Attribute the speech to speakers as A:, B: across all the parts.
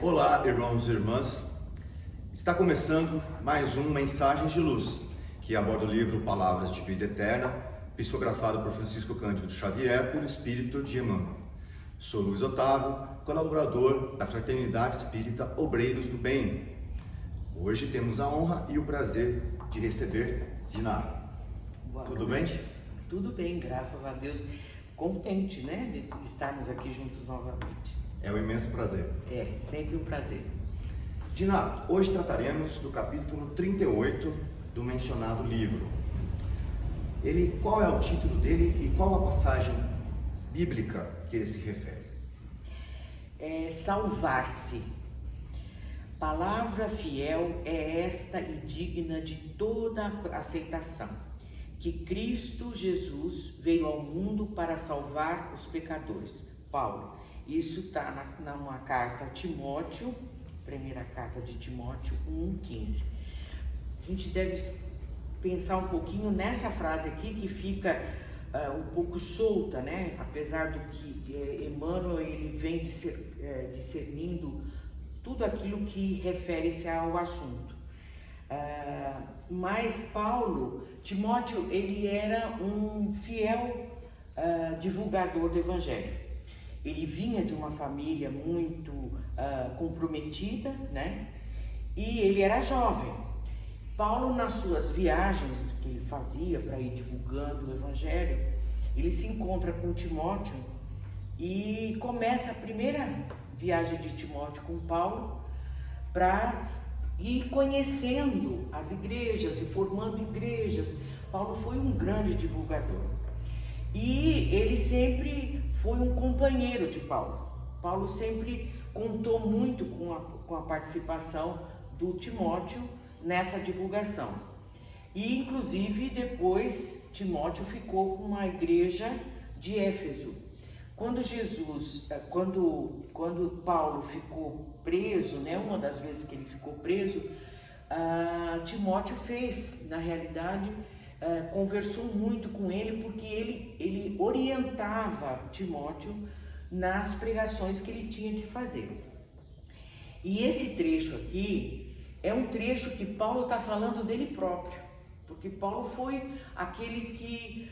A: Olá, irmãos e irmãs. Está começando mais um Mensagens de Luz, que aborda o livro Palavras de Vida Eterna, psicografado por Francisco Cândido Xavier, pelo Espírito de Emmanuel. Sou Luiz Otávio, colaborador da Fraternidade Espírita Obreiros do Bem. Hoje temos a honra e o prazer de receber Diná. Tudo bem?
B: Tudo bem, graças a Deus. Contente, né, de estarmos aqui juntos novamente.
A: É um imenso prazer.
B: É, sempre um prazer.
A: Diná, hoje trataremos do capítulo 38 do mencionado livro. Qual é o título dele e qual a passagem bíblica que ele se refere?
B: É salvar-se. Palavra fiel é esta e digna de toda aceitação, que Cristo Jesus veio ao mundo para salvar os pecadores. Paulo. Isso está numa carta a Timóteo, primeira carta de Timóteo 1,15. A gente deve pensar um pouquinho nessa frase aqui, que fica um pouco solta, né? Apesar do que Emmanuel ele vem discernindo tudo aquilo que refere-se ao assunto. Mas Timóteo, ele era um fiel divulgador do Evangelho. Ele vinha de uma família muito comprometida, né? E ele era jovem. Paulo, nas suas viagens que ele fazia para ir divulgando o Evangelho, ele se encontra com Timóteo e começa a primeira viagem de Timóteo com Paulo para ir conhecendo as igrejas e formando igrejas. Paulo foi um grande divulgador. E ele sempre foi um companheiro de Paulo. Paulo sempre contou muito com a participação do Timóteo nessa divulgação. E, inclusive, depois Timóteo ficou com a igreja de Éfeso. Quando Paulo ficou preso, né, uma das vezes que ele ficou preso, Timóteo fez, na realidade, conversou muito com ele, porque ele orientava Timóteo nas pregações que ele tinha que fazer. E esse trecho aqui é um trecho que Paulo está falando dele próprio, porque Paulo foi aquele que,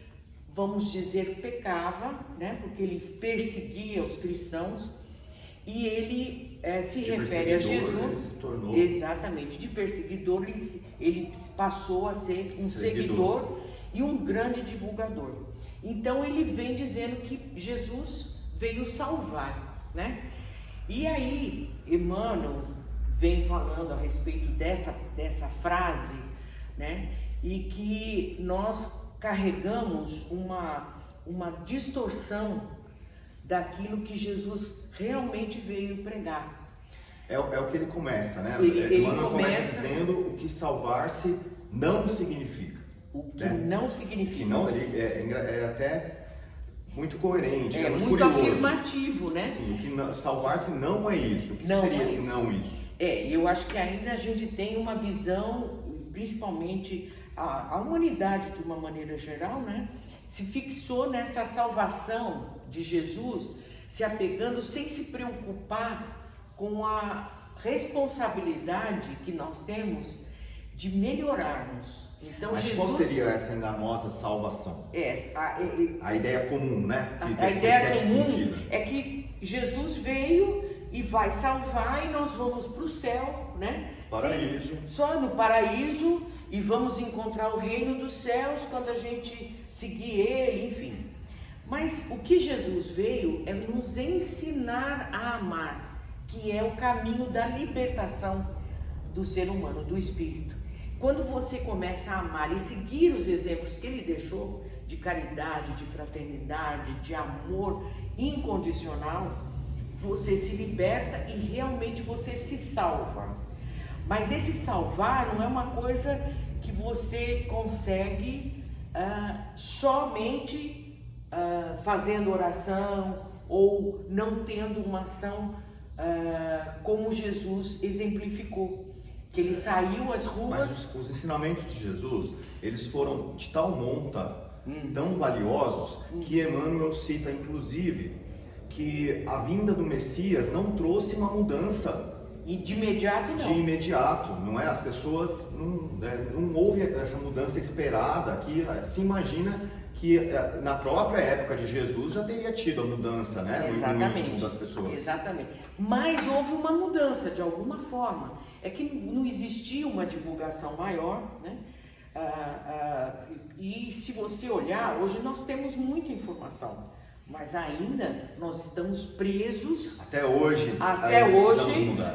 B: vamos dizer, pecava, né? Porque ele perseguia os cristãos, e ele se refere a Jesus.
A: Ele se tornou...
B: Exatamente, de perseguidor ele passou a ser um seguidor e um grande divulgador. Então ele vem dizendo que Jesus veio salvar, né? E aí Emmanuel vem falando a respeito dessa frase, né? E que nós carregamos uma distorção daquilo que Jesus realmente veio pregar.
A: É o que ele começa, né?
B: Ele
A: começa dizendo o que salvar-se não significa.
B: O que não significa.
A: Que não, ele é até muito coerente.
B: É muito
A: curioso.
B: Afirmativo, né?
A: Sim, o que salvar-se não é isso. O que
B: não
A: seria
B: é
A: se não isso?
B: Eu acho que ainda a gente tem uma visão, principalmente a humanidade de uma maneira geral, né? Se fixou nessa salvação de Jesus, se apegando sem se preocupar com a responsabilidade que nós temos de melhorarmos. Então,
A: mas
B: Jesus...
A: qual seria essa enganosa salvação? A ideia comum, né?
B: A ideia comum é que Jesus veio e vai salvar e nós vamos para o céu, né?
A: Paraíso.
B: Só no paraíso, e vamos encontrar o reino dos céus quando a gente seguir ele, enfim. Mas o que Jesus veio é nos ensinar a amar, que é o caminho da libertação do ser humano, do espírito. Quando você começa a amar e seguir os exemplos que ele deixou, de caridade, de fraternidade, de amor incondicional, você se liberta e realmente você se salva. Mas esse salvar não é uma coisa que você consegue somente fazendo oração ou não tendo uma ação como Jesus exemplificou, que ele saiu às ruas.
A: Mas os ensinamentos de Jesus, eles foram de tal monta, tão valiosos, que Emmanuel cita inclusive que a vinda do Messias não trouxe uma mudança
B: E de imediato não.
A: De imediato, não é? As pessoas não houve essa mudança esperada, que se imagina que na própria época de Jesus já teria tido a mudança, né? No íntimo das pessoas.
B: Exatamente. Mas houve uma mudança de alguma forma. É que não existia uma divulgação maior, né? E se você olhar, hoje nós temos muita informação, mas ainda nós estamos presos.
A: Até hoje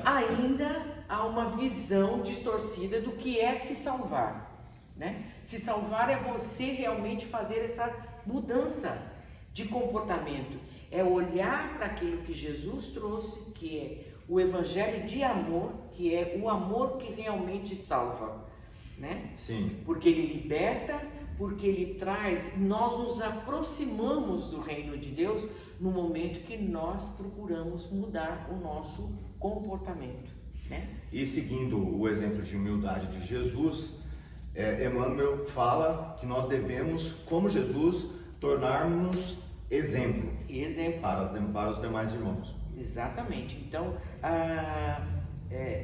B: ainda há uma visão distorcida do que é se salvar, né? Se salvar é você realmente fazer essa mudança de comportamento, é olhar para aquilo que Jesus trouxe, que é o evangelho de amor, que é o amor que realmente salva, né?
A: Sim.
B: Porque ele liberta, porque ele traz, nós nos aproximamos do reino de Deus no momento que nós procuramos mudar o nosso comportamento, né?
A: E seguindo o exemplo de humildade de Jesus, Emmanuel fala que nós devemos, como Jesus, tornarmos exemplo para os demais irmãos.
B: Exatamente. Então,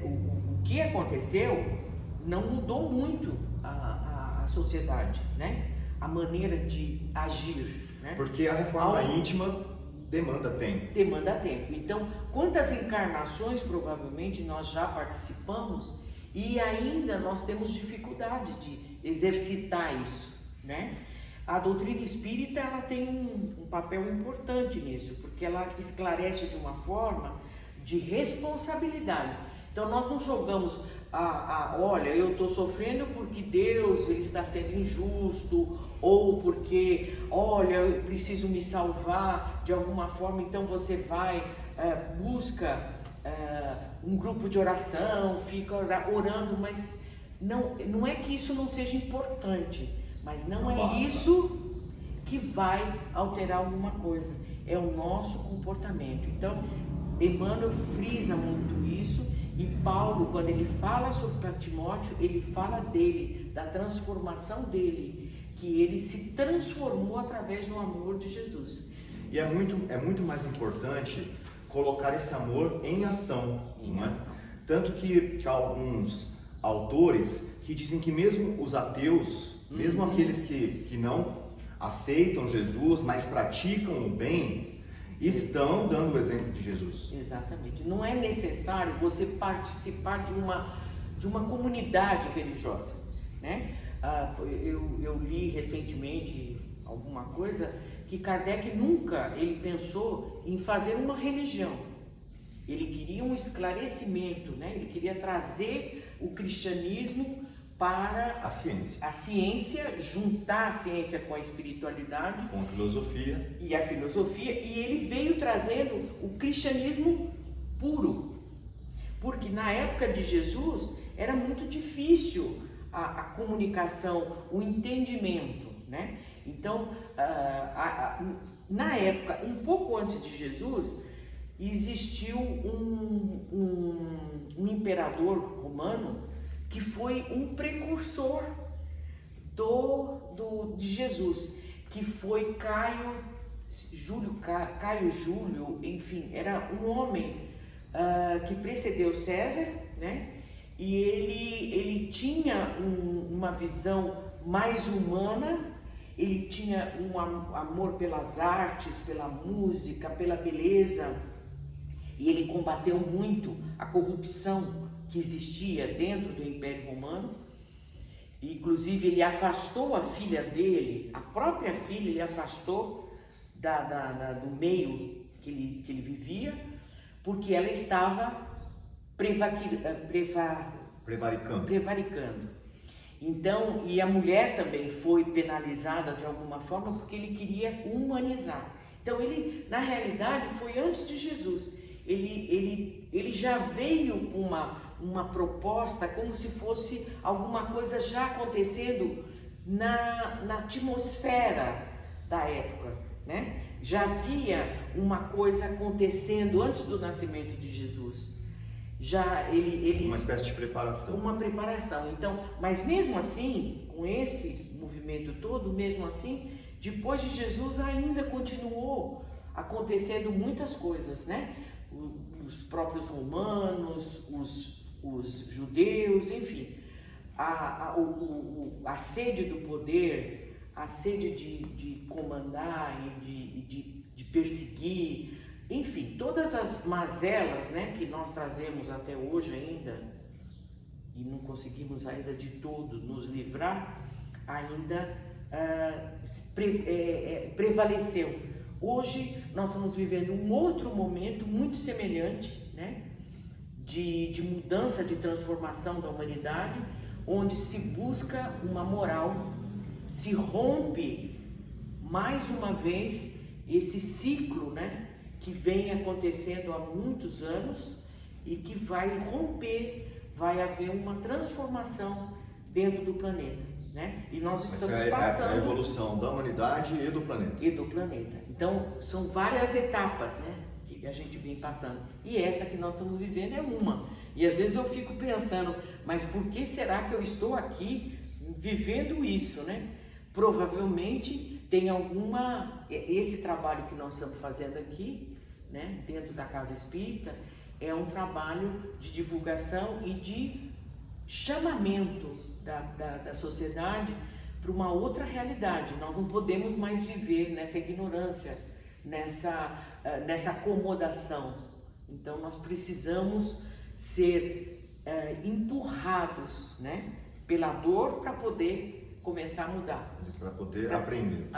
B: o que aconteceu não mudou muito a sociedade, né? A maneira de agir, né?
A: Porque a reforma íntima demanda tempo.
B: Demanda tempo. Então, quantas encarnações provavelmente nós já participamos e ainda nós temos dificuldade de exercitar isso, né? A doutrina espírita, ela tem um papel importante nisso, porque ela esclarece de uma forma de responsabilidade. Então nós não jogamos, olha, eu estou sofrendo porque Deus ele está sendo injusto, ou porque, olha, eu preciso me salvar de alguma forma, então você vai, busca um grupo de oração, fica orando, mas não é que isso não seja importante, mas não é isso que vai alterar alguma coisa, é o nosso comportamento. Então, Emmanuel frisa muito isso, e Paulo, quando ele fala sobre Timóteo, ele fala dele, da transformação dele, que ele se transformou através do amor de Jesus.
A: E é muito mais importante colocar esse amor em ação. Tanto que há alguns autores que dizem que mesmo os ateus, mesmo aqueles que não aceitam Jesus, mas praticam o bem, estão dando o exemplo de Jesus.
B: Exatamente. Não é necessário você participar de uma comunidade religiosa, né? Eu li recentemente alguma coisa que Kardec nunca ele pensou em fazer uma religião. Ele queria um esclarecimento, né? Ele queria trazer o cristianismo para a ciência, juntar a ciência com a espiritualidade,
A: com a filosofia.
B: E ele veio trazendo o cristianismo puro, porque na época de Jesus era muito difícil a comunicação, o entendimento, né? Então, na época, um pouco antes de Jesus, existiu um imperador romano que foi um precursor de Jesus, que foi Caio Júlio, enfim, era um homem que precedeu César, né? E ele tinha uma visão mais humana, ele tinha um amor pelas artes, pela música, pela beleza, e ele combateu muito a corrupção que existia dentro do Império Romano. Inclusive ele afastou a filha dele, a própria filha ele afastou do meio que ele vivia, porque ela estava prevaricando. Então, e a mulher também foi penalizada de alguma forma porque ele queria humanizar. Então ele, na realidade, foi antes de Jesus. Ele já veio com uma proposta como se fosse alguma coisa já acontecendo na atmosfera da época, né? Já havia uma coisa acontecendo antes do nascimento de Jesus. Já uma
A: espécie de preparação.
B: Uma preparação. Então, mas mesmo assim, com esse movimento todo, mesmo assim, depois de Jesus ainda continuou acontecendo muitas coisas, né? os próprios romanos, os judeus, enfim, a sede do poder, a sede de comandar e de perseguir, enfim, todas as mazelas, né, que nós trazemos até hoje ainda, e não conseguimos ainda de todo nos livrar, ainda prevaleceu. Hoje nós estamos vivendo um outro momento muito semelhante, né, de mudança, de transformação da humanidade, onde se busca uma moral, se rompe mais uma vez esse ciclo, né, que vem acontecendo há muitos anos e que vai romper, vai haver uma transformação dentro do planeta, né? E nós estamos passando
A: a evolução da humanidade e do planeta.
B: Então, são várias etapas, né, que a gente vem passando. E essa que nós estamos vivendo é uma. E às vezes eu fico pensando, mas por que será que eu estou aqui vivendo isso, né? Provavelmente tem esse trabalho que nós estamos fazendo aqui, né, dentro da Casa Espírita, é um trabalho de divulgação e de chamamento da sociedade para uma outra realidade. Nós não podemos mais viver nessa ignorância, nessa acomodação. Então nós precisamos ser empurrados, né, pela dor para poder começar a mudar.
A: Para poder aprender.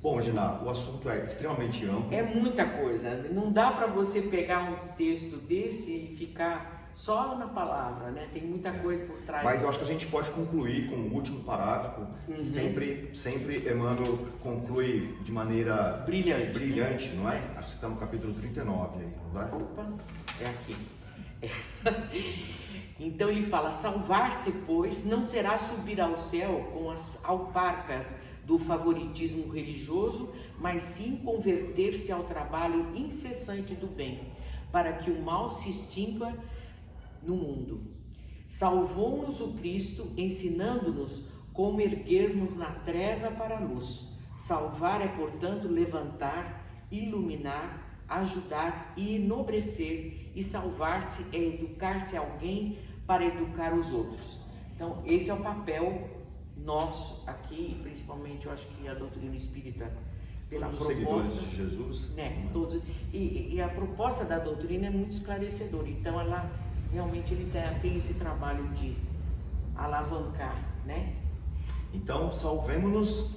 A: Bom, Gina, o assunto é extremamente amplo.
B: É muita coisa. Não dá para você pegar um texto desse e ficar só na palavra, né? Tem muita coisa por trás.
A: Mas eu acho que a gente pode concluir com o último parágrafo.
B: Uhum.
A: Sempre Emmanuel conclui de maneira brilhante, não é? Acho que estamos no capítulo 39 aí, não é?
B: Opa, é aqui. Então ele fala: salvar-se, pois, não será subir ao céu com as alparcas do favoritismo religioso, mas sim converter-se ao trabalho incessante do bem, para que o mal se extinga no mundo. Salvou-nos o Cristo, ensinando-nos como erguer-nos na treva para a luz. Salvar é, portanto, levantar, iluminar, ajudar e enobrecer, e salvar-se é educar-se alguém para educar os outros. Então, esse é o papel nosso aqui, principalmente eu acho que a doutrina espírita, pela
A: todos os
B: proposta,
A: seguidores de Jesus,
B: né, todos, e a proposta da doutrina é muito esclarecedora. Então ela realmente tem esse trabalho de alavancar, né?
A: Então salvemos-nos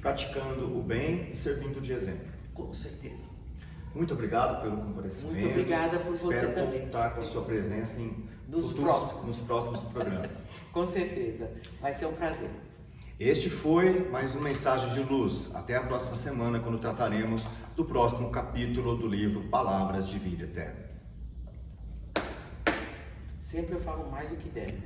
A: praticando o bem e servindo de exemplo.
B: Com certeza.
A: Muito obrigado pelo comparecimento.
B: Muito obrigada por você
A: Espero
B: também.
A: contar com a sua presença nos próximos programas.
B: Com certeza, vai ser um prazer.
A: Este foi mais uma mensagem de luz. Até a próxima semana, quando trataremos do próximo capítulo do livro Palavras de Vida Eterna.
B: Sempre eu falo mais do que deve.